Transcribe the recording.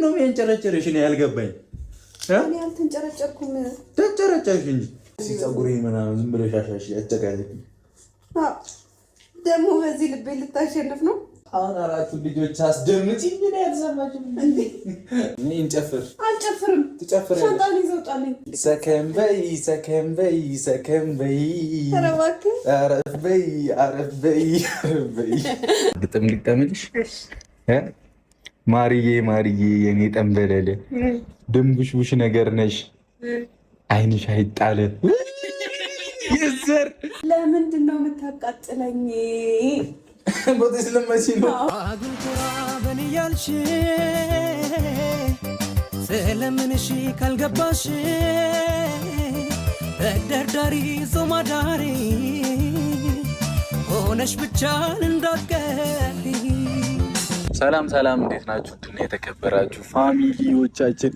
ምንድነው የሚያንጨረጨርሽ? እኔ ያልገባኝ እኔ አልተንጨረጨርኩም። ተንጨረጨርሽ እንጂ ሲጸጉሬ ምናምን ዝም ብለሽ አሻሽ ያጨቃለሽ። ደግሞ በዚህ ልቤ ልታሸንፍ ነው። አሁን አራቱ ልጆች አስደምጪኝ። ምን ያልሰማሽም እንዴ? እኔ እንጨፍር። አልጨፍርም። ትጨፍራለሽ? ሻንጣን ይዘውጣልኝ። ሰከም በይ ሰከም በይ ሰከም በይ። ኧረ እባክህ አረፍ በይ አረፍ በይ አረፍ በይ። ግጥም ልግጠምልሽ? ማርዬ ማርዬ የኔ ጠንበለለ ድንቡሽቡሽ ነገር ነሽ አይንሽ አይጣለ። ይዘር ለምንድን ነው የምታቃጥለኝ? ቦቴስ ለማሲ ነው አጉልኩራ በንያልሽ ስለምንሽ ካልገባሽ ተደርዳሪ ዞማዳሪ ሆነሽ ብቻን እንዳትቀሪ። ሰላም ሰላም፣ እንዴት ናችሁ? ድና የተከበራችሁ ፋሚሊዎቻችን